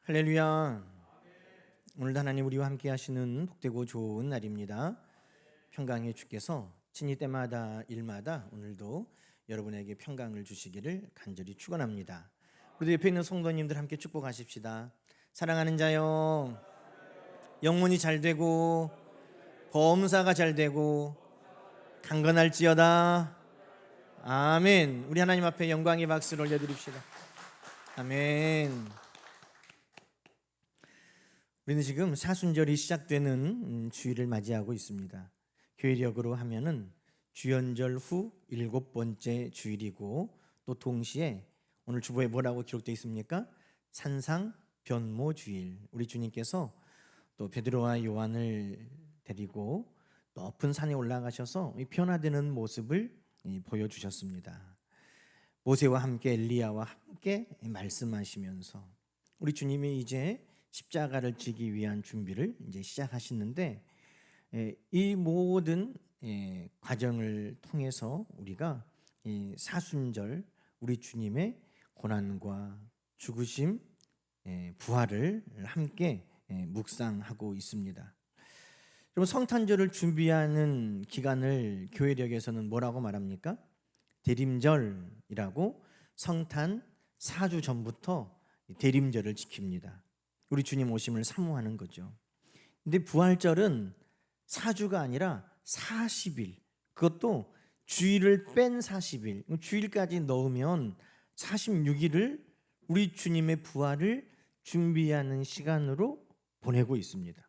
할렐루야. 오늘도 하나님 우리와 함께 하시는 복되고 좋은 날입니다. 평강의 주께서 친히 때마다 일마다 오늘도 여러분에게 평강을 주시기를 간절히 축원합니다. 우리 옆에 있는 성도님들 함께 축복하십시다. 사랑하는 자요, 영혼이 잘 되고 범사가 잘 되고 강건할지어다. 아멘. 우리 하나님 앞에 영광의 박수를 올려드립시다. 아멘. 우리는 지금 사순절이 시작되는 주일을 맞이하고 있습니다. 교회력으로 하면은 주연절 후 7번째 주일이고, 또 동시에 오늘 주보에 뭐라고 기록되어 있습니까? 산상 변모 주일. 우리 주님께서 또 베드로와 요한을 데리고 높은 산에 올라가셔서 변화되는 모습을 보여주셨습니다. 모세와 함께 엘리야와 함께 말씀하시면서 우리 주님이 이제 십자가를 지기 위한 준비를 이제 시작하시는데, 이 모든 과정을 통해서 우리가 사순절 우리 주님의 고난과 죽으심, 부활을 함께 묵상하고 있습니다. 여러분, 성탄절을 준비하는 기간을 교회력에서는 뭐라고 말합니까? 대림절이라고, 성탄 4주 전부터 대림절을 지킵니다. 우리 주님 오심을 사모하는 거죠. 근데 부활절은 4주가 아니라 40일, 그것도 주일을 뺀 40일, 주일까지 넣으면 46일을 우리 주님의 부활을 준비하는 시간으로 보내고 있습니다.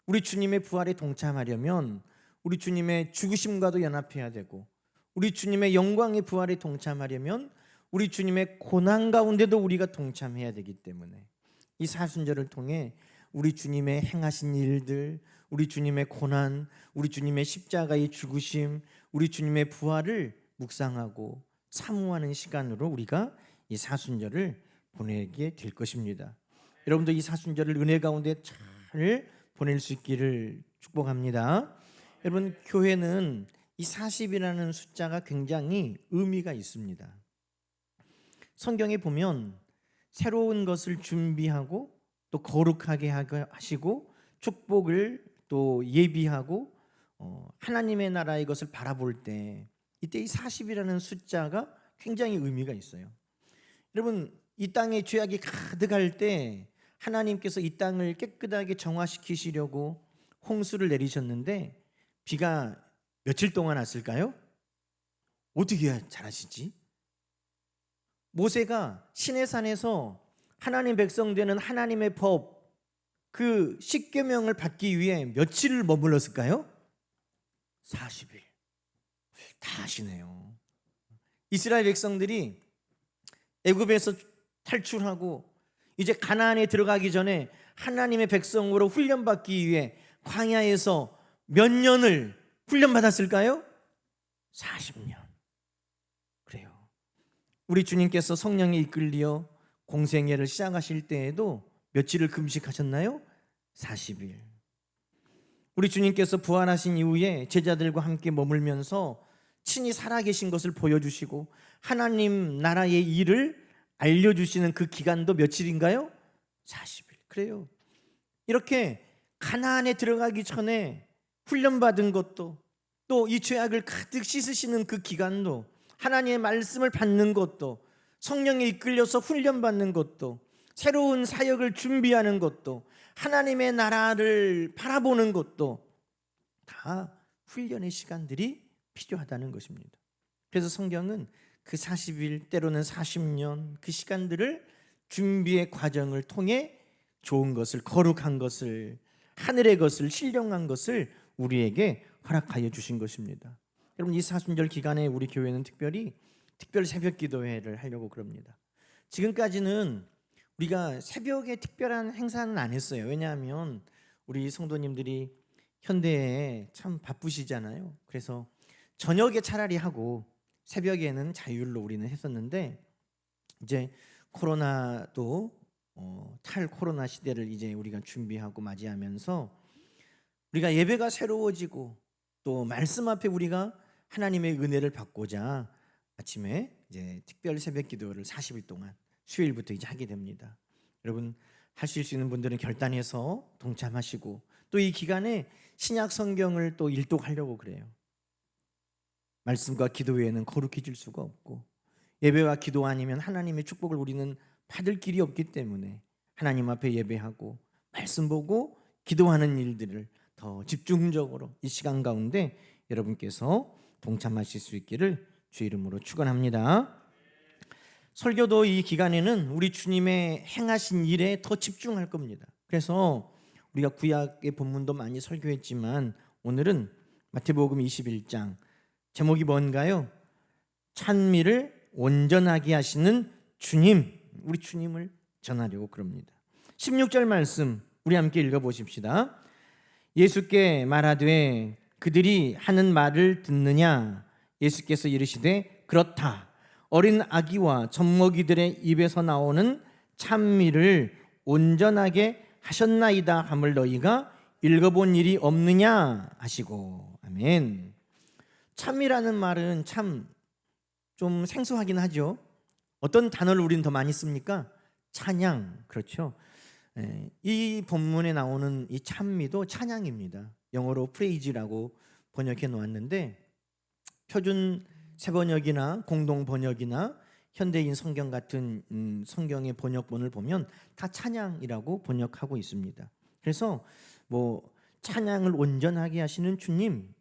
우리 주님의 부활에 동참하려면 우리 주님의 죽으심과도 연합해야 되고, 우리 주님의 영광의 부활에 동참하려면 우리 주님의 고난 가운데도 우리가 동참해야 되기 때문에 이 사순절을 통해 우리 주님의 행하신 일들, 우리 주님의 고난, 우리 주님의 십자가의 죽으심, 우리 주님의 부활을 묵상하고 사모하는 시간으로 우리가 이 사순절을 보내게 될 것입니다. 여러분도 이 사순절을 은혜 가운데 잘 보낼 수 있기를 축복합니다. 여러분, 교회는 이 40이라는 숫자가 굉장히 의미가 있습니다. 성경에 보면 새로운 것을 준비하고 또 거룩하게 하시고 축복을 또 예비하고 하나님의 나라의 것을 바라볼 때, 이때 이 40이라는 숫자가 굉장히 의미가 있어요. 여러분, 이 땅에 죄악이 가득할 때 하나님께서 이 땅을 깨끗하게 정화시키시려고 홍수를 내리셨는데 비가 며칠 동안 왔을까요? 어떻게 잘 아시지? 모세가 시내산에서 하나님 백성 되는 하나님의 법, 그 십계명을 받기 위해 며칠을 머물렀을까요? 40일. 다 아시네요. 이스라엘 백성들이 애굽에서 탈출하고 이제 가나안에 들어가기 전에 하나님의 백성으로 훈련받기 위해 광야에서 몇 년을 훈련받았을까요? 40년. 그래요. 우리 주님께서 성령에 이끌려 공생애를 시작하실 때에도 며칠을 금식하셨나요? 40일. 우리 주님께서 부활하신 이후에 제자들과 함께 머물면서 친히 살아계신 것을 보여주시고 하나님 나라의 일을 알려주시는 그 기간도 며칠인가요? 40일. 그래요. 이렇게 가나안에 들어가기 전에 훈련받은 것도, 또 이 죄악을 가득 씻으시는 그 기간도, 하나님의 말씀을 받는 것도, 성령에 이끌려서 훈련받는 것도, 새로운 사역을 준비하는 것도, 하나님의 나라를 바라보는 것도 다 훈련의 시간들이 필요하다는 것입니다. 그래서 성경은 그 40일, 때로는 40년 그 시간들을 준비의 과정을 통해 좋은 것을, 거룩한 것을, 하늘의 것을, 신령한 것을 우리에게 허락하여 주신 것입니다. 여러분, 이 사순절 기간에 우리 교회는 특별 새벽 기도회를 하려고 그럽니다. 지금까지는 우리가 새벽에 특별한 행사는 안 했어요. 왜냐하면 우리 성도님들이 현대에 참 바쁘시잖아요. 그래서 저녁에 차라리 하고 새벽에는 자율로 우리는 했었는데, 이제 코로나도 탈코로나 시대를 이제 우리가 준비하고 맞이하면서 우리가 예배가 새로워지고 또 말씀 앞에 우리가 하나님의 은혜를 받고자 아침에 이제 특별 새벽 기도를 40일 동안 수요일부터 이제 하게 됩니다. 여러분, 하실 수 있는 분들은 결단해서 동참하시고, 또 이 기간에 신약 성경을 또 일독하려고 그래요. 말씀과 기도 외에는 거룩해질 수가 없고, 예배와 기도 아니면 하나님의 축복을 우리는 받을 길이 없기 때문에 하나님 앞에 예배하고 말씀 보고 기도하는 일들을 더 집중적으로 이 시간 가운데 여러분께서 동참하실 수 있기를 주 이름으로 축원합니다. 설교도 이 기간에는 우리 주님의 행하신 일에 더 집중할 겁니다. 그래서 우리가 구약의 본문도 많이 설교했지만 오늘은 마태복음 21장 제목이 뭔가요? 찬미를 온전하게 하시는 주님, 우리 주님을 전하려고 그럽니다. 16절 말씀 우리 함께 읽어보십시다. 예수께 말하되 그들이 하는 말을 듣느냐? 예수께서 이르시되 그렇다. 어린 아기와 젖먹이들의 입에서 나오는 찬미를 온전하게 하셨나이다 함을 너희가 읽어본 일이 없느냐 하시고. 아멘. 찬미라는 말은 참 좀 생소하긴 하죠. 어떤 단어를 우리는 더 많이 씁니까? 찬양, 그렇죠. 이 본문에 나오는 이 찬미도 찬양입니다. 영어로 프레이즈라고 번역해 놓았는데, 표준 새번역이나 공동 번역이나 현대인 성경 같은 성경의 번역본을 보면 다 찬양이라고 번역하고 있습니다. 그래서 뭐 찬양을 온전하게 하시는 주님,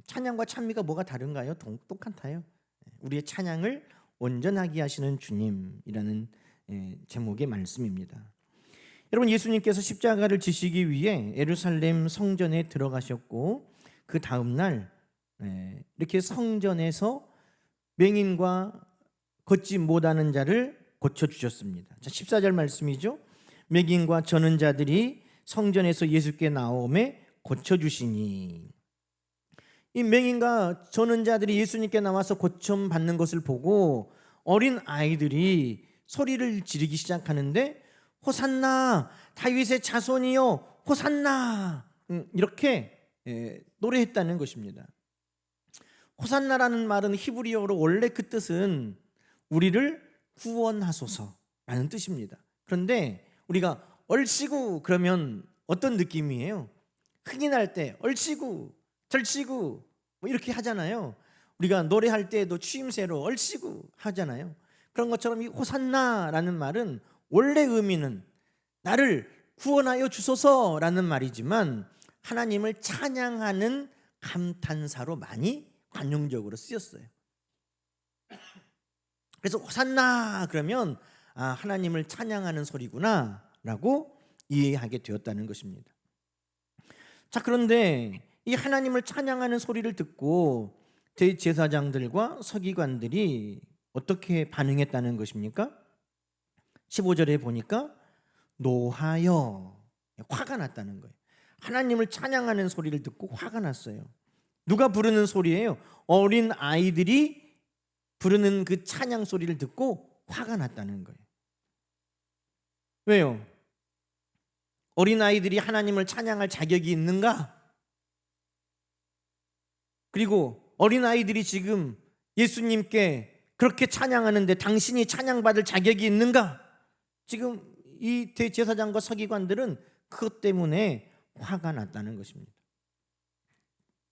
찬양과 찬미가 뭐가 다른가요? 똑같아요. 우리의 찬양을 온전하게 하시는 주님이라는 제목의 말씀입니다. 여러분, 예수님께서 십자가를 지시기 위해 예루살렘 성전에 들어가셨고, 그 다음 날 이렇게 성전에서 맹인과 걷지 못하는 자를 고쳐주셨습니다. 자, 14절 말씀이죠. 맹인과 저는 자들이 성전에서 예수께 나오매 고쳐주시니. 이 맹인과 저는 자들이 예수님께 나와서 고침 받는 것을 보고 어린 아이들이 소리를 지르기 시작하는데, 호산나 다윗의 자손이여 호산나, 이렇게 노래했다는 것입니다. 호산나라는 말은 히브리어로 원래 그 뜻은 우리를 구원하소서라는 뜻입니다. 그런데 우리가 얼씨구 그러면 어떤 느낌이에요? 흥이 날 때 얼씨구 절씨구 뭐 이렇게 하잖아요. 우리가 노래할 때에도 추임새로 얼씨구 하잖아요. 그런 것처럼 이 호산나라는 말은 원래 의미는 나를 구원하여 주소서라는 말이지만, 하나님을 찬양하는 감탄사로 많이 관용적으로 쓰였어요. 그래서 호산나 그러면 하나님을 찬양하는 소리구나 라고 이해하게 되었다는 것입니다. 자, 그런데 이 하나님을 찬양하는 소리를 듣고 대제사장들과 서기관들이 어떻게 반응했다는 것입니까? 15절에 보니까 노하여, 화가 났다는 거예요. 하나님을 찬양하는 소리를 듣고 화가 났어요. 누가 부르는 소리예요? 어린 아이들이 부르는 그 찬양 소리를 듣고 화가 났다는 거예요. 왜요? 어린 아이들이 하나님을 찬양할 자격이 있는가? 그리고 어린 아이들이 지금 예수님께 그렇게 찬양하는데 당신이 찬양받을 자격이 있는가? 지금 이 대제사장과 서기관들은 그것 때문에 화가 났다는 것입니다.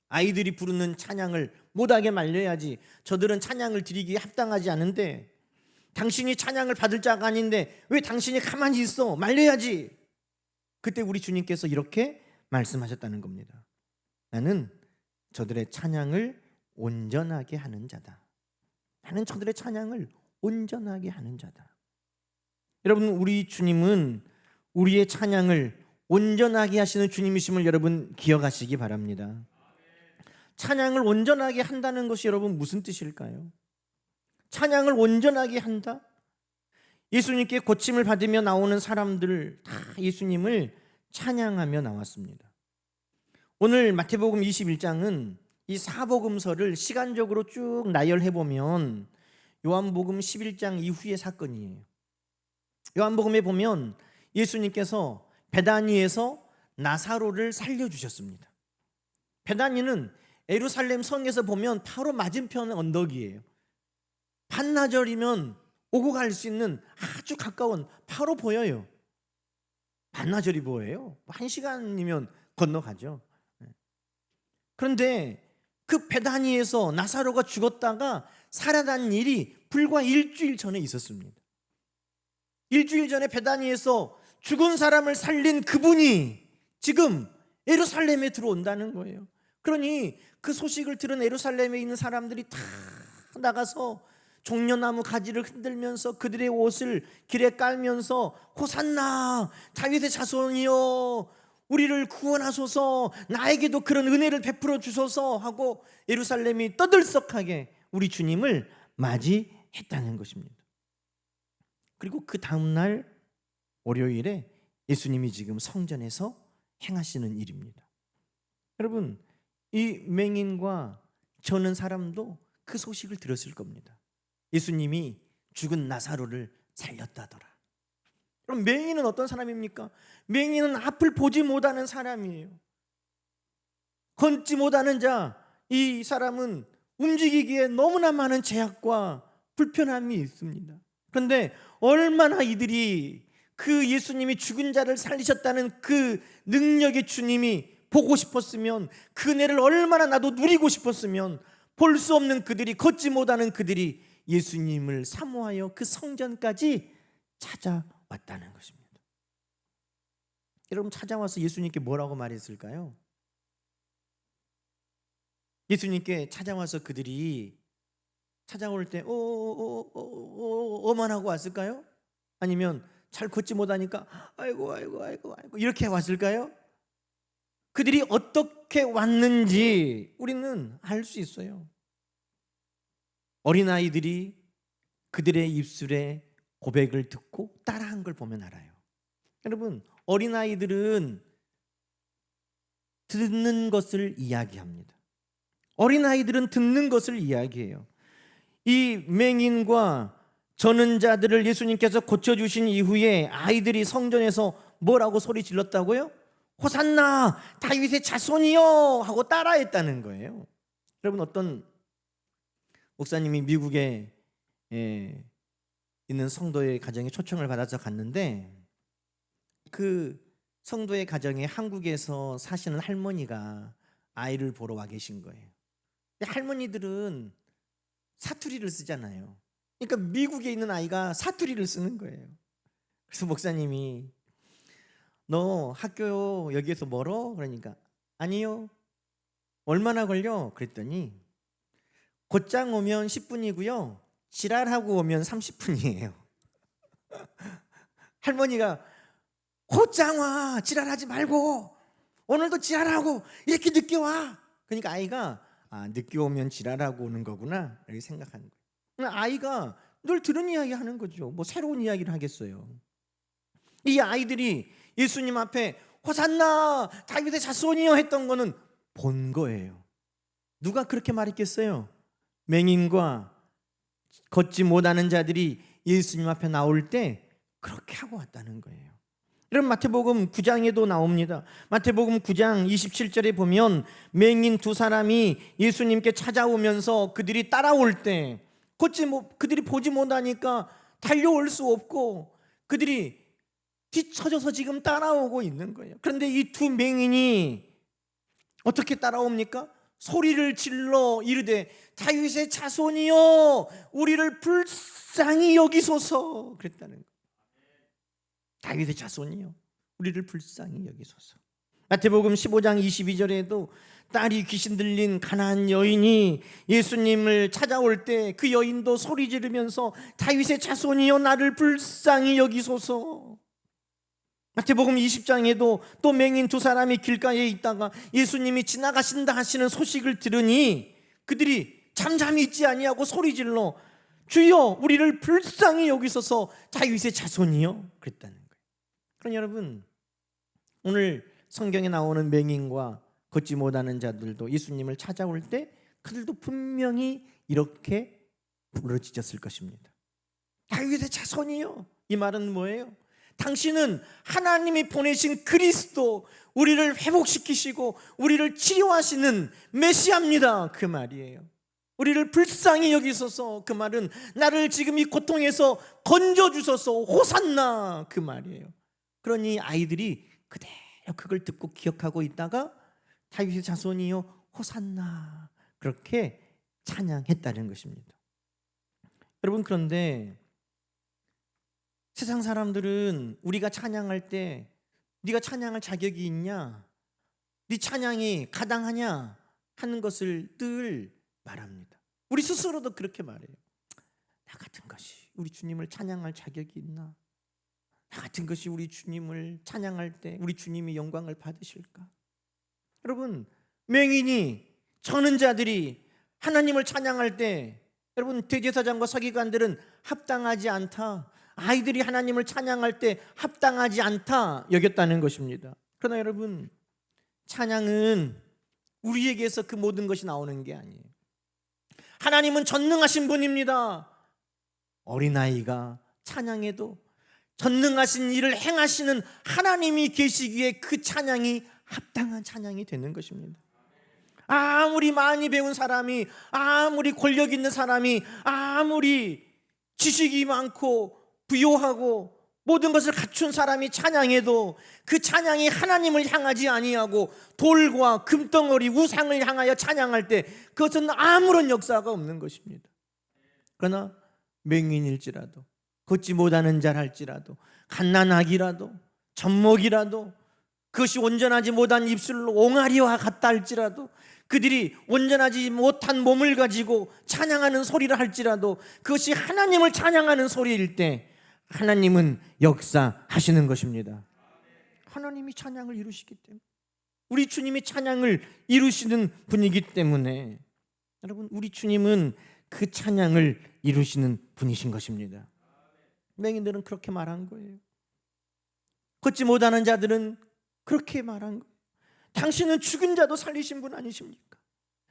아이들이 부르는 찬양을 못하게 말려야지, 저들은 찬양을 드리기에 합당하지 않은데, 당신이 찬양을 받을 자가 아닌데 왜 당신이 가만히 있어? 말려야지. 그때 우리 주님께서 이렇게 말씀하셨다는 겁니다. 나는 저들의 찬양을 온전하게 하는 자다. 나는 저들의 찬양을 온전하게 하는 자다. 여러분, 우리 주님은 우리의 찬양을 온전하게 하시는 주님이심을 여러분 기억하시기 바랍니다. 찬양을 온전하게 한다는 것이 여러분 무슨 뜻일까요? 찬양을 온전하게 한다? 예수님께 고침을 받으며 나오는 사람들 다 예수님을 찬양하며 나왔습니다. 오늘 마태복음 21장은 이 사복음서를 시간적으로 쭉 나열해 보면 요한복음 11장 이후의 사건이에요. 요한복음에 보면 예수님께서 베다니에서 나사로를 살려주셨습니다. 베다니는 예루살렘 성에서 보면 바로 맞은편 언덕이에요. 반나절이면 오고 갈 수 있는 아주 가까운, 바로 보여요. 반나절이 뭐예요? 1시간이면 건너가죠. 그런데 그 베다니에서 나사로가 죽었다가 살아난 일이 불과 일주일 전에 있었습니다. 일주일 전에 베다니에서 죽은 사람을 살린 그분이 지금 예루살렘에 들어온다는 거예요. 그러니 그 소식을 들은 예루살렘에 있는 사람들이 다 나가서 종려나무 가지를 흔들면서 그들의 옷을 길에 깔면서 호산나 다윗의 자손이여 우리를 구원하소서, 나에게도 그런 은혜를 베풀어 주소서 하고 예루살렘이 떠들썩하게 우리 주님을 맞이했다는 것입니다. 그리고 그 다음날 월요일에 예수님이 지금 성전에서 행하시는 일입니다. 여러분, 이 맹인과 저는 사람도 그 소식을 들었을 겁니다. 예수님이 죽은 나사로를 살렸다더라. 그럼 맹인은 어떤 사람입니까? 맹인은 앞을 보지 못하는 사람이에요. 걷지 못하는 자, 이 사람은 움직이기에 너무나 많은 제약과 불편함이 있습니다. 그런데 얼마나 이들이 그 예수님이 죽은 자를 살리셨다는 그 능력의 주님이 보고 싶었으면, 그 은혜를 얼마나 나도 누리고 싶었으면, 볼 수 없는 그들이, 걷지 못하는 그들이 예수님을 사모하여 그 성전까지 찾아왔다는 것입니다. 여러분, 찾아와서 예수님께 뭐라고 말했을까요? 예수님께 찾아와서 그들이 찾아올 때 어만 하고 왔을까요? 아니면 잘 걷지 못하니까 아이고 이렇게 왔을까요? 그들이 어떻게 왔는지 우리는 알 수 있어요. 어린아이들이 그들의 입술에 고백을 듣고 따라한 걸 보면 알아요. 여러분, 어린아이들은 듣는 것을 이야기합니다. 어린아이들은 듣는 것을 이야기해요. 이 맹인과 저는 자들을 예수님께서 고쳐주신 이후에 아이들이 성전에서 뭐라고 소리 질렀다고요? 호산나 다윗의 자손이여 하고 따라했다는 거예요. 여러분, 어떤 목사님이 미국에 있는 성도의 가정에 초청을 받아서 갔는데, 그 성도의 가정에 한국에서 사시는 할머니가 아이를 보러 와 계신 거예요. 근데 할머니들은 사투리를 쓰잖아요. 그러니까 미국에 있는 아이가 사투리를 쓰는 거예요. 그래서 목사님이 너 학교 여기에서 멀어? 그러니까 아니요. 얼마나 걸려? 그랬더니 곧장 오면 10분이고요 지랄하고 오면 30분이에요 할머니가 곧장 와, 지랄하지 말고 오늘도 지랄하고 이렇게 늦게 와. 그러니까 아이가 늦게 오면 지랄하고 오는 거구나 이렇게 생각하는 거예요. 아이가 늘 들은 이야기 하는 거죠. 뭐 새로운 이야기를 하겠어요. 이 아이들이 예수님 앞에 호산나 다윗의 자손이여 했던 거는 본 거예요. 누가 그렇게 말했겠어요? 맹인과 걷지 못하는 자들이 예수님 앞에 나올 때 그렇게 하고 왔다는 거예요. 이런 마태복음 9장에도 나옵니다. 마태복음 9장 27절에 보면 맹인 두 사람이 예수님께 찾아오면서 그들이 따라올 때 그들이 보지 못하니까 달려올 수 없고 그들이 뒤처져서 지금 따라오고 있는 거예요. 그런데 이 두 맹인이 어떻게 따라옵니까? 소리를 질러 이르되 다윗의 자손이여 우리를 불쌍히 여기소서 그랬다는 거예요. 다윗의 자손이여 우리를 불쌍히 여기소서. 마태복음 15장 22절에도 딸이 귀신 들린 가난한 여인이 예수님을 찾아올 때 그 여인도 소리 지르면서 다윗의 자손이여 나를 불쌍히 여기소서. 마태복음 20장에도 또 맹인 두 사람이 길가에 있다가 예수님이 지나가신다 하시는 소식을 들으니 그들이 잠잠히 있지 아니하고 소리질러 주여 우리를 불쌍히 여기소서 다윗의 자손이요 그랬다는 거예요. 그럼 여러분, 오늘 성경에 나오는 맹인과 걷지 못하는 자들도 예수님을 찾아올 때 그들도 분명히 이렇게 부르짖었을 것입니다. 다윗의 자손이요. 이 말은 뭐예요? 당신은 하나님이 보내신 그리스도, 우리를 회복시키시고 우리를 치료하시는 메시아입니다. 그 말이에요. 우리를 불쌍히 여기소서. 그 말은 나를 지금 이 고통에서 건져주소서. 호산나 그 말이에요. 그러니 아이들이 그대로 그걸 듣고 기억하고 있다가 다윗의 자손이여 호산나 그렇게 찬양했다는 것입니다. 여러분, 그런데 세상 사람들은 우리가 찬양할 때 네가 찬양할 자격이 있냐, 네 찬양이 가당하냐 하는 것을 늘 말합니다. 우리 스스로도 그렇게 말해요. 나 같은 것이 우리 주님을 찬양할 자격이 있나? 나 같은 것이 우리 주님을 찬양할 때 우리 주님이 영광을 받으실까? 여러분, 맹인이 전은자들이 하나님을 찬양할 때 여러분 대제사장과 서기관들은 합당하지 않다, 아이들이 하나님을 찬양할 때 합당하지 않다 여겼다는 것입니다. 그러나 여러분, 찬양은 우리에게서 그 모든 것이 나오는 게 아니에요. 하나님은 전능하신 분입니다. 어린아이가 찬양해도 전능하신 일을 행하시는 하나님이 계시기에 그 찬양이 합당한 찬양이 되는 것입니다. 아무리 많이 배운 사람이, 아무리 권력 있는 사람이, 아무리 지식이 많고 부요하고 모든 것을 갖춘 사람이 찬양해도 그 찬양이 하나님을 향하지 아니하고 돌과 금덩어리 우상을 향하여 찬양할 때 그것은 아무런 역사가 없는 것입니다. 그러나 맹인일지라도, 걷지 못하는 자랄지라도, 갓난아기라도, 젖먹이라도, 그것이 온전하지 못한 입술로 옹알이와 같다 할지라도, 그들이 온전하지 못한 몸을 가지고 찬양하는 소리를 할지라도 그것이 하나님을 찬양하는 소리일 때 하나님은 역사하시는 것입니다. 하나님이 찬양을 이루시기 때문에, 우리 주님이 찬양을 이루시는 분이기 때문에 여러분, 우리 주님은 그 찬양을 이루시는 분이신 것입니다. 맹인들은 그렇게 말한 거예요. 걷지 못하는 자들은 그렇게 말한 거예요. 당신은 죽은 자도 살리신 분 아니십니까?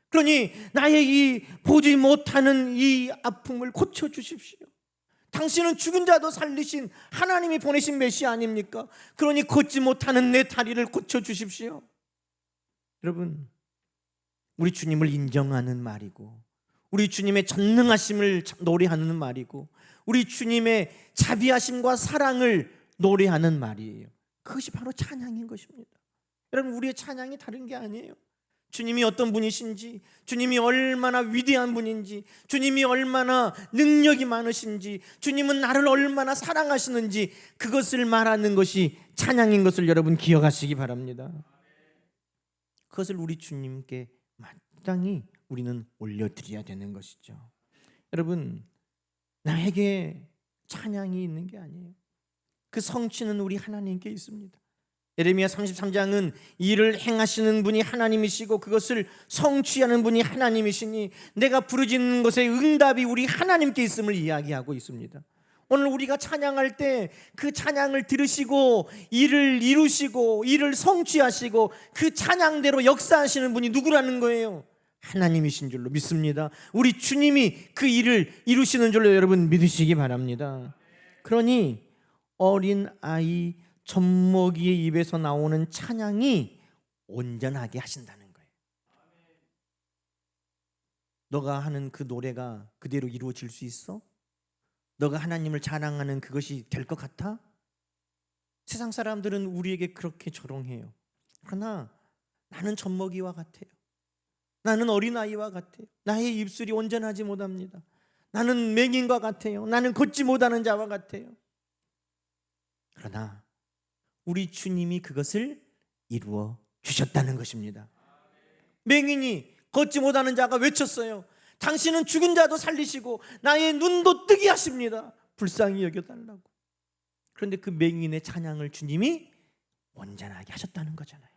그러니 나의 이 보지 못하는 이 아픔을 고쳐주십시오. 당신은 죽은 자도 살리신 하나님이 보내신 메시아 아닙니까? 그러니 걷지 못하는 내 다리를 고쳐주십시오. 여러분, 우리 주님을 인정하는 말이고, 우리 주님의 전능하심을 노래하는 말이고, 우리 주님의 자비하심과 사랑을 노래하는 말이에요. 그것이 바로 찬양인 것입니다. 여러분, 우리의 찬양이 다른 게 아니에요. 주님이 어떤 분이신지, 주님이 얼마나 위대한 분인지, 주님이 얼마나 능력이 많으신지, 주님은 나를 얼마나 사랑하시는지, 그것을 말하는 것이 찬양인 것을 여러분 기억하시기 바랍니다. 그것을 우리 주님께 마땅히 우리는 올려드려야 되는 것이죠. 여러분, 나에게 찬양이 있는 게 아니에요. 그 성취는 우리 하나님께 있습니다. 예레미야 33장은 일을 행하시는 분이 하나님이시고 그것을 성취하는 분이 하나님이시니 내가 부르짖는 것의 응답이 우리 하나님께 있음을 이야기하고 있습니다. 오늘 우리가 찬양할 때 그 찬양을 들으시고 일을 이루시고 일을 성취하시고 그 찬양대로 역사하시는 분이 누구라는 거예요? 하나님이신 줄로 믿습니다. 우리 주님이 그 일을 이루시는 줄로 여러분 믿으시기 바랍니다. 그러니 어린 아이 젖먹이의 입에서 나오는 찬양이 온전하게 하신다는 거예요. 너가 하는 그 노래가 그대로 이루어질 수 있어? 너가 하나님을 자랑하는 그것이 될 것 같아? 세상 사람들은 우리에게 그렇게 조롱해요. 그러나 나는 젖먹이와 같아요. 나는 어린아이와 같아요. 나의 입술이 온전하지 못합니다. 나는 맹인과 같아요. 나는 걷지 못하는 자와 같아요. 그러나 우리 주님이 그것을 이루어 주셨다는 것입니다. 맹인이 걷지 못하는 자가 외쳤어요. 당신은 죽은 자도 살리시고 나의 눈도 뜨게 하십니다. 불쌍히 여겨달라고. 그런데 그 맹인의 찬양을 주님이 온전하게 하셨다는 거잖아요.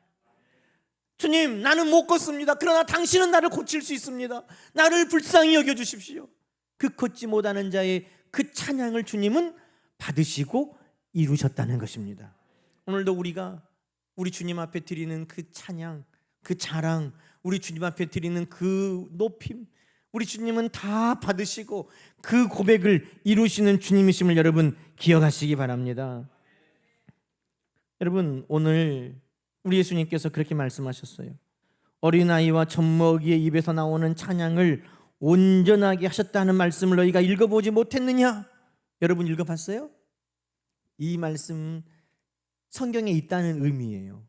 주님, 나는 못 걷습니다. 그러나 당신은 나를 고칠 수 있습니다. 나를 불쌍히 여겨주십시오. 그 걷지 못하는 자의 그 찬양을 주님은 받으시고 이루셨다는 것입니다. 오늘도 우리가 우리 주님 앞에 드리는 그 찬양, 그 자랑, 우리 주님 앞에 드리는 그 높임, 우리 주님은 다 받으시고 그 고백을 이루시는 주님이심을 여러분 기억하시기 바랍니다. 여러분, 오늘 우리 예수님께서 그렇게 말씀하셨어요. 어린아이와 젖먹이의 입에서 나오는 찬양을 온전하게 하셨다는 말씀을 너희가 읽어보지 못했느냐? 여러분 읽어봤어요? 이 말씀 성경에 있다는 의미예요.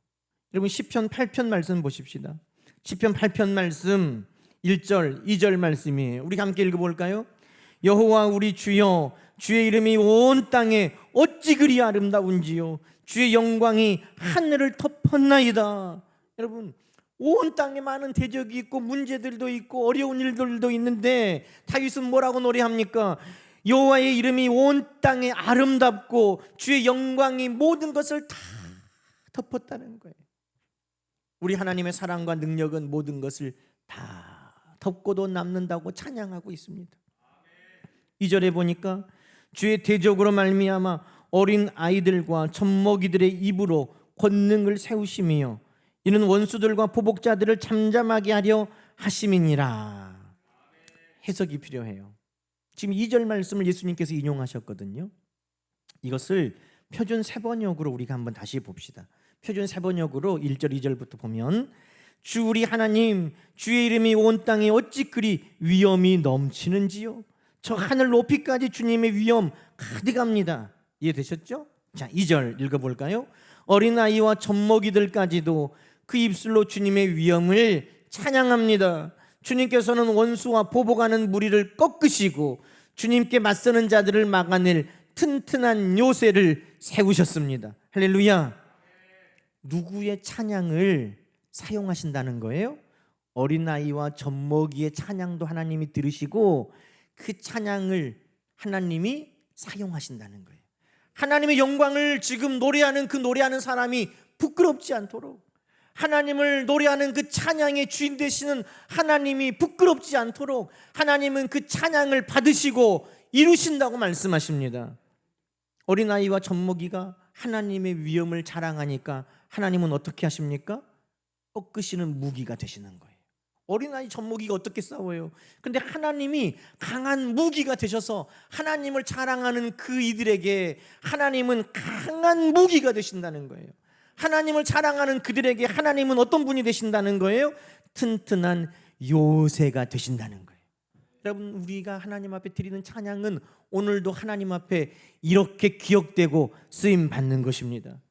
여러분 시편 8편 말씀 보십시다. 시편 8편 말씀 1절 2절 말씀이에요. 우리 함께 읽어볼까요? 여호와 우리 주여, 주의 이름이 온 땅에 어찌 그리 아름다운지요, 주의 영광이 하늘을 덮었나이다. 여러분, 온 땅에 많은 대적이 있고 문제들도 있고 어려운 일들도 있는데 다윗은 뭐라고 노래합니까? 여호와의 이름이 온 땅에 아름답고 주의 영광이 모든 것을 다 덮었다는 거예요. 우리 하나님의 사랑과 능력은 모든 것을 다 덮고도 남는다고 찬양하고 있습니다. 2절에 보니까 주의 대적으로 말미암아 어린 아이들과 젖먹이들의 입으로 권능을 세우심이요, 이는 원수들과 보복자들을 잠잠하게 하려 하심이니라. 해석이 필요해요. 지금 2절 말씀을 예수님께서 인용하셨거든요. 이것을 표준 세번역으로 우리가 한번 다시 봅시다. 표준 세번역으로 1절 2절부터 보면, 주 우리 하나님, 주의 이름이 온 땅에 어찌 그리 위엄이 넘치는지요, 저 하늘 높이까지 주님의 위엄 가득합니다. 이해되셨죠? 자, 2절 읽어볼까요? 어린아이와 젖먹이들까지도 그 입술로 주님의 위엄을 찬양합니다. 주님께서는 원수와 보복하는 무리를 꺾으시고 주님께 맞서는 자들을 막아낼 튼튼한 요새를 세우셨습니다. 할렐루야. 누구의 찬양을 사용하신다는 거예요? 어린아이와 젖먹이의 찬양도 하나님이 들으시고 그 찬양을 하나님이 사용하신다는 거예요. 하나님의 영광을 지금 노래하는 그 노래하는 사람이 부끄럽지 않도록, 하나님을 노래하는 그 찬양의 주인 되시는 하나님이 부끄럽지 않도록 하나님은 그 찬양을 받으시고 이루신다고 말씀하십니다. 어린아이와 젖먹이가 하나님의 위엄을 자랑하니까 하나님은 어떻게 하십니까? 꺾으시는 무기가 되시는 거예요. 어린아이 젖먹이가 어떻게 싸워요? 근데 하나님이 강한 무기가 되셔서 하나님을 자랑하는 그 이들에게 하나님은 강한 무기가 되신다는 거예요. 하나님을 자랑하는 그들에게 하나님은 어떤 분이 되신다는 거예요? 튼튼한 요새가 되신다는 거예요. 여러분, 우리가 하나님 앞에 드리는 찬양은 오늘도 하나님 앞에 이렇게 기억되고 쓰임 받는 것입니다.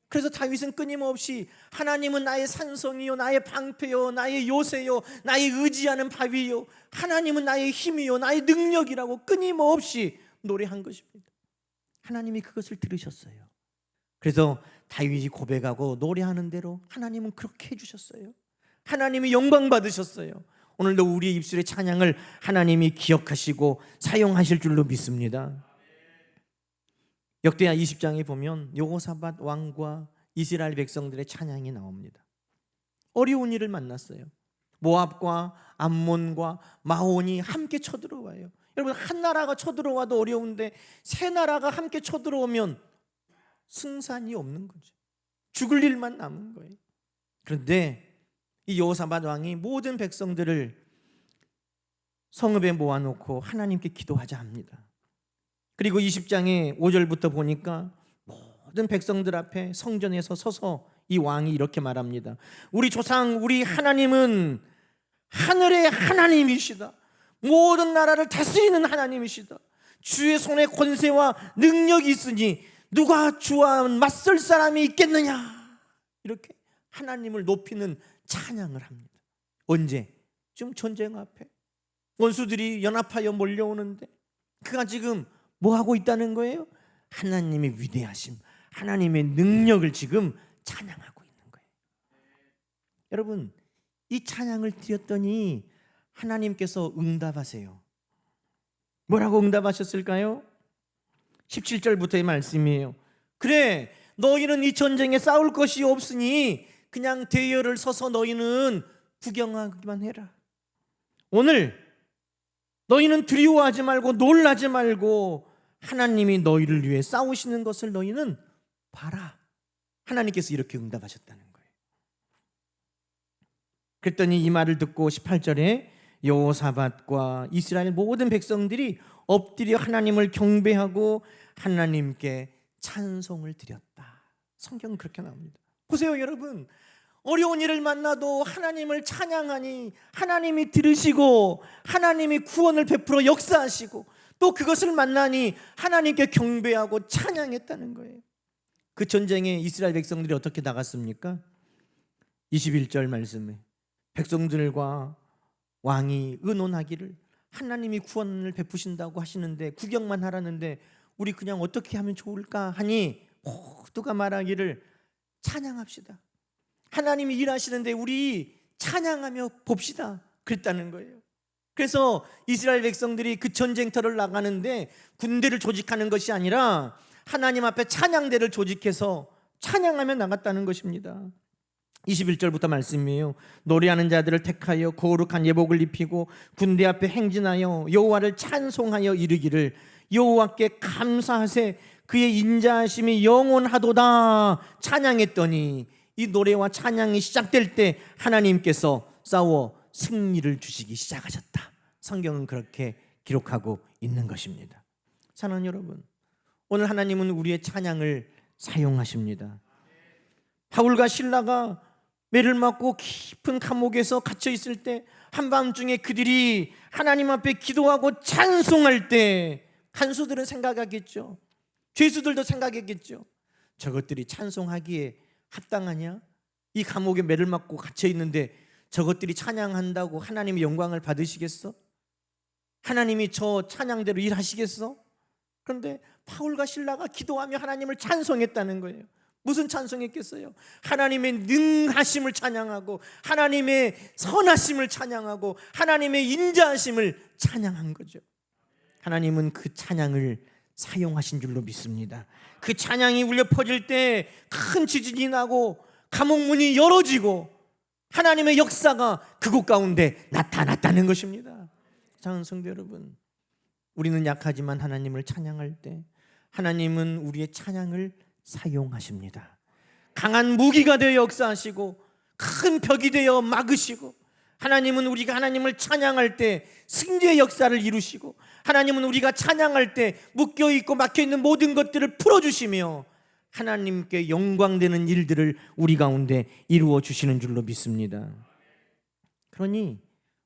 그래서 다윗은 끊임없이 하나님은 나의 산성이요, 나의 방패요, 나의 요새요, 나의 의지하는 바위요, 하나님은 나의 힘이요, 나의 능력이라고 끊임없이 노래한 것입니다. 하나님이 그것을 들으셨어요. 그래서 다윗이 고백하고 노래하는 대로 하나님은 그렇게 해주셨어요. 하나님이 영광 받으셨어요. 오늘도 우리의 입술의 찬양을 하나님이 기억하시고 사용하실 줄로 믿습니다. 역대하 20장에 보면 여호사밧 왕과 이스라엘 백성들의 찬양이 나옵니다. 어려운 일을 만났어요. 모압과 암몬과 마온이 함께 쳐들어와요. 여러분, 한 나라가 쳐들어와도 어려운데 세 나라가 함께 쳐들어오면 승산이 없는 거죠. 죽을 일만 남은 거예요. 그런데 이 여호사밧 왕이 모든 백성들을 성읍에 모아놓고 하나님께 기도하자 합니다. 그리고 20장의 5절부터 보니까 모든 백성들 앞에 성전에서 서서 이 왕이 이렇게 말합니다. 우리 조상, 우리 하나님은 하늘의 하나님이시다. 모든 나라를 다스리는 하나님이시다. 주의 손에 권세와 능력이 있으니 누가 주와 맞설 사람이 있겠느냐. 이렇게 하나님을 높이는 찬양을 합니다. 언제? 지금 전쟁 앞에 원수들이 연합하여 몰려오는데 그가 지금 뭐 하고 있다는 거예요? 하나님의 위대하심, 하나님의 능력을 지금 찬양하고 있는 거예요. 여러분, 이 찬양을 드렸더니 하나님께서 응답하세요. 뭐라고 응답하셨을까요? 17절부터의 말씀이에요. 그래, 너희는 이 전쟁에 싸울 것이 없으니 그냥 대열을 서서 너희는 구경하기만 해라. 오늘 너희는 두려워하지 말고 놀라지 말고 하나님이 너희를 위해 싸우시는 것을 너희는 봐라. 하나님께서 이렇게 응답하셨다는 거예요. 그랬더니 이 말을 듣고 18절에 여호사밧과 이스라엘 모든 백성들이 엎드려 하나님을 경배하고 하나님께 찬송을 드렸다. 성경은 그렇게 나옵니다. 보세요, 여러분. 어려운 일을 만나도 하나님을 찬양하니 하나님이 들으시고 하나님이 구원을 베풀어 역사하시고 또 그것을 만나니 하나님께 경배하고 찬양했다는 거예요. 그 전쟁에 이스라엘 백성들이 어떻게 나갔습니까? 21절 말씀에 백성들과 왕이 의논하기를 하나님이 구원을 베푸신다고 하시는데 구경만 하라는데 우리 그냥 어떻게 하면 좋을까 하니 모두가 말하기를 찬양합시다. 하나님이 일하시는데 우리 찬양하며 봅시다. 그랬다는 거예요. 그래서 이스라엘 백성들이 그 전쟁터를 나가는데 군대를 조직하는 것이 아니라 하나님 앞에 찬양대를 조직해서 찬양하며 나갔다는 것입니다. 21절부터 말씀이에요. 노래하는 자들을 택하여 거룩한 예복을 입히고 군대 앞에 행진하여 여호와를 찬송하여 이르기를 여호와께 감사하세 그의 인자하심이 영원하도다 찬양했더니 이 노래와 찬양이 시작될 때 하나님께서 싸워 승리를 주시기 시작하셨다. 성경은 그렇게 기록하고 있는 것입니다. 사랑하는 여러분, 오늘 하나님은 우리의 찬양을 사용하십니다. 바울과 실라가 매를 맞고 깊은 감옥에서 갇혀 있을 때 한밤중에 그들이 하나님 앞에 기도하고 찬송할 때 간수들은 생각하겠죠. 죄수들도 생각했겠죠. 저것들이 찬송하기에 합당하냐? 이 감옥에 매를 맞고 갇혀 있는데 저것들이 찬양한다고 하나님의 영광을 받으시겠어? 하나님이 저 찬양대로 일하시겠어? 그런데 바울과 실라가 기도하며 하나님을 찬송했다는 거예요. 무슨 찬송했겠어요? 하나님의 능하심을 찬양하고 하나님의 선하심을 찬양하고 하나님의 인자하심을 찬양한 거죠. 하나님은 그 찬양을 사용하신 줄로 믿습니다. 그 찬양이 울려 퍼질 때 큰 지진이 나고 감옥 문이 열어지고 하나님의 역사가 그곳 가운데 나타났다는 것입니다. 사랑하는 성도 여러분, 우리는 약하지만 하나님을 찬양할 때 하나님은 우리의 찬양을 사용하십니다. 강한 무기가 되어 역사하시고 큰 벽이 되어 막으시고 하나님은 우리가 하나님을 찬양할 때 승리의 역사를 이루시고 하나님은 우리가 찬양할 때 묶여있고 막혀있는 모든 것들을 풀어주시며 하나님께 영광되는 일들을 우리 가운데 이루어 주시는 줄로 믿습니다. 그러니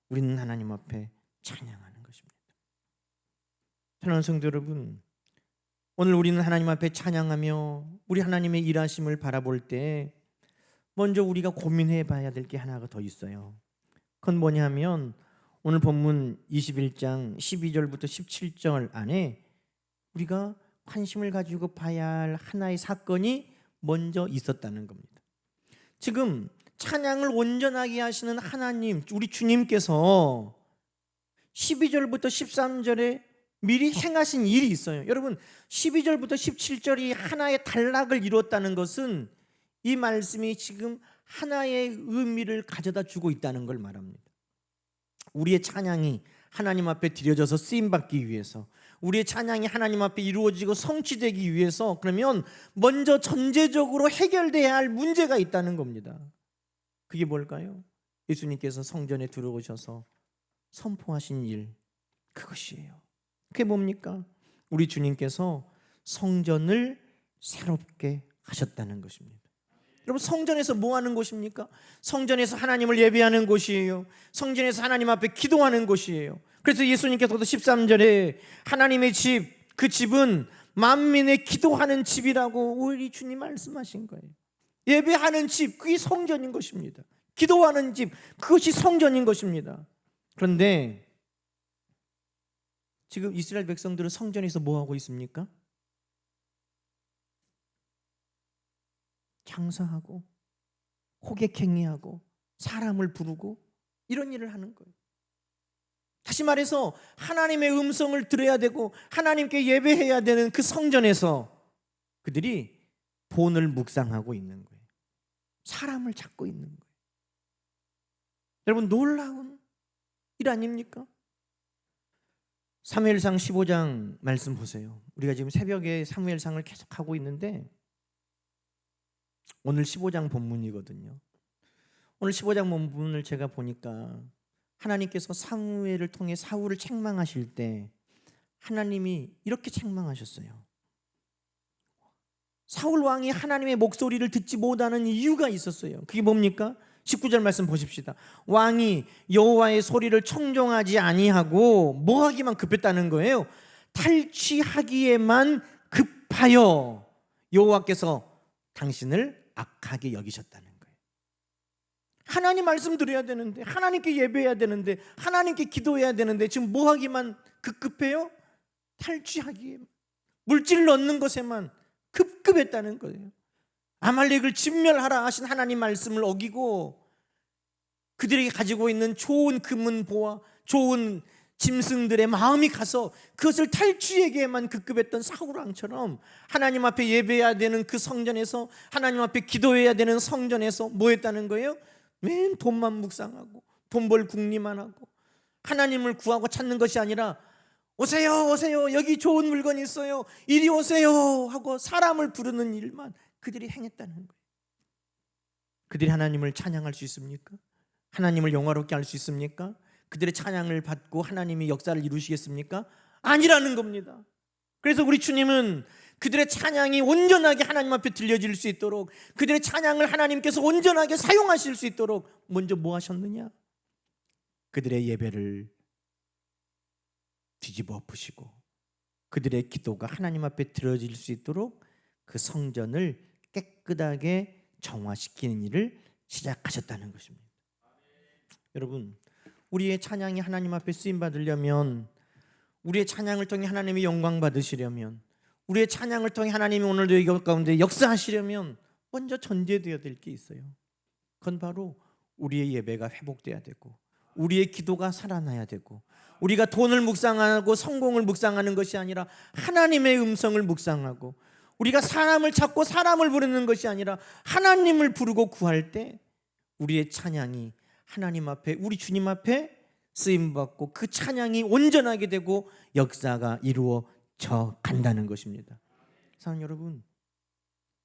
우리는 하나님 앞에 찬양하는 것입니다. 사랑하는 성도 여러분, 오늘 우리는 하나님 앞에 찬양하며 우리 하나님의 일하심을 바라볼 때 먼저 우리가 고민해 봐야 될 게 하나가 더 있어요. 그건 뭐냐면 오늘 본문 21장 12절부터 17절 안에 우리가 관심을 가지고 봐야 할 하나의 사건이 먼저 있었다는 겁니다. 지금 찬양을 온전하게 하시는 하나님, 우리 주님께서 12절부터 13절에 미리 행하신 일이 있어요. 여러분, 12절부터 17절이 하나의 단락을 이뤘다는 것은 이 말씀이 지금 하나의 의미를 가져다 주고 있다는 걸 말합니다. 우리의 찬양이 하나님 앞에 드려져서 쓰임받기 위해서, 우리의 찬양이 하나님 앞에 이루어지고 성취되기 위해서, 그러면 먼저 전제적으로 해결돼야 할 문제가 있다는 겁니다. 그게 뭘까요? 예수님께서 성전에 들어오셔서 선포하신 일, 그것이에요. 그게 뭡니까? 우리 주님께서 성전을 새롭게 하셨다는 것입니다. 여러분, 성전에서 뭐 하는 곳입니까? 성전에서 하나님을 예배하는 곳이에요. 성전에서 하나님 앞에 기도하는 곳이에요. 그래서 예수님께서도 13절에 하나님의 집, 그 집은 만민의 기도하는 집이라고 우리 주님 말씀하신 거예요. 예배하는 집, 그게 성전인 것입니다. 기도하는 집, 그것이 성전인 것입니다. 그런데 지금 이스라엘 백성들은 성전에서 뭐 하고 있습니까? 장사하고 호객행위하고 사람을 부르고 이런 일을 하는 거예요. 다시 말해서 하나님의 음성을 들어야 되고 하나님께 예배해야 되는 그 성전에서 그들이 본을 묵상하고 있는 거예요. 사람을 찾고 있는 거예요. 여러분, 놀라운 일 아닙니까? 사무엘상 15장 말씀 보세요. 우리가 지금 새벽에 사무엘상을 계속하고 있는데 오늘 15장 본문이거든요. 오늘 15장 본문을 제가 보니까 하나님께서 사무엘을 통해 사울을 책망하실 때 하나님이 이렇게 책망하셨어요. 사울 왕이 하나님의 목소리를 듣지 못하는 이유가 있었어요. 그게 뭡니까? 19절 말씀 보십시다. 왕이 여호와의 소리를 청종하지 아니하고 뭐 하기만 급했다는 거예요? 탈취하기에만 급하여 여호와께서 당신을 악하게 여기셨다는 거예요. 하나님 말씀 드려야 되는데, 하나님께 예배해야 되는데, 하나님께 기도해야 되는데 지금 뭐 하기만 급급해요? 탈취하기에, 물질을 얻는 것에만 급급했다는 거예요. 아말렉을 진멸하라 하신 하나님 말씀을 어기고 그들이 가지고 있는 좋은 금은보화, 좋은 짐승들의 마음이 가서 그것을 탈취에게만 급급했던 사울왕처럼 하나님 앞에 예배해야 되는 그 성전에서, 하나님 앞에 기도해야 되는 성전에서 뭐 했다는 거예요? 맨 돈만 묵상하고 돈 벌 궁리만 하고 하나님을 구하고 찾는 것이 아니라 오세요 오세요, 여기 좋은 물건이 있어요, 이리 오세요 하고 사람을 부르는 일만 그들이 행했다는 거예요. 그들이 하나님을 찬양할 수 있습니까? 하나님을 영화롭게 할 수 있습니까? 그들의 찬양을 받고 하나님이 역사를 이루시겠습니까? 아니라는 겁니다. 그래서 우리 주님은 그들의 찬양이 온전하게 하나님 앞에 들려질 수 있도록, 그들의 찬양을 하나님께서 온전하게 사용하실 수 있도록 먼저 뭐 하셨느냐? 그들의 예배를 뒤집어 엎으시고 그들의 기도가 하나님 앞에 들어질 수 있도록 그 성전을 깨끗하게 정화시키는 일을 시작하셨다는 것입니다. 여러분, 우리의 찬양이 하나님 앞에 쓰임 받으려면, 우리의 찬양을 통해 하나님의 영광 받으시려면, 우리의 찬양을 통해 하나님이 오늘도 이 가운데 역사하시려면 먼저 전제되어야 될 게 있어요. 그건 바로 우리의 예배가 회복돼야 되고, 우리의 기도가 살아나야 되고, 우리가 돈을 묵상하고 성공을 묵상하는 것이 아니라 하나님의 음성을 묵상하고, 우리가 사람을 찾고 사람을 부르는 것이 아니라 하나님을 부르고 구할 때 우리의 찬양이 하나님 앞에, 우리 주님 앞에 쓰임받고 그 찬양이 온전하게 되고 역사가 이루어져 간다는 것입니다. 사랑하는 여러분,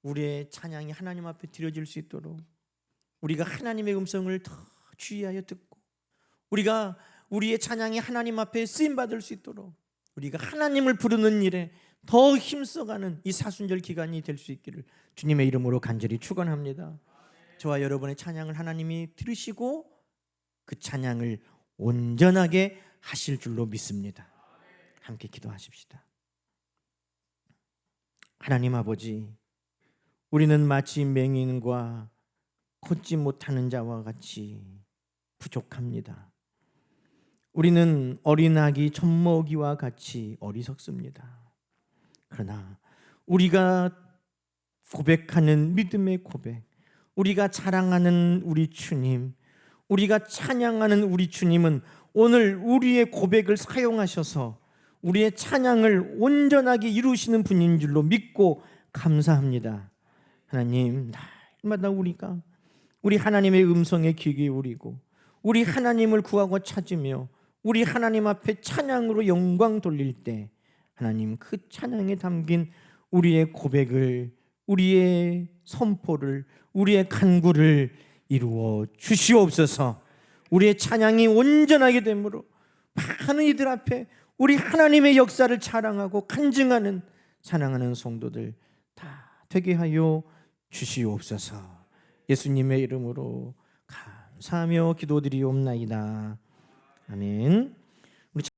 우리의 찬양이 하나님 앞에 드려질 수 있도록 우리가 하나님의 음성을 더 주의하여 듣고, 우리가 우리의 찬양이 하나님 앞에 쓰임받을 수 있도록 우리가 하나님을 부르는 일에 더 힘써가는 이 사순절 기간이 될 수 있기를 주님의 이름으로 간절히 축원합니다. 저와 여러분의 찬양을 하나님이 들으시고 그 찬양을 온전하게 하실 줄로 믿습니다. 함께 기도하십시다. 하나님 아버지, 우리는 마치 맹인과 걷지 못하는 자와 같이 부족합니다. 우리는 어린 아기 젖먹이와 같이 어리석습니다. 그러나 우리가 고백하는 믿음의 고백, 우리가 자랑하는 우리 주님, 우리가 찬양하는 우리 주님은 오늘 우리의 고백을 사용하셔서 우리의 찬양을 온전하게 이루시는 분인 줄로 믿고 감사합니다. 하나님, 날마다 우리가 우리 하나님의 음성에 귀 기울이고 우리 하나님을 구하고 찾으며 우리 하나님 앞에 찬양으로 영광 돌릴 때 하나님, 그 찬양에 담긴 우리의 고백을, 우리의 선포를, 우리의 간구를 이루어 주시옵소서. 우리의 찬양이 온전하게 되므로 많은 이들 앞에 우리 하나님의 역사를 자랑하고 간증하는, 찬양하는 성도들 다 되게 하여 주시옵소서. 예수님의 이름으로 감사하며 기도드리옵나이다. 아멘.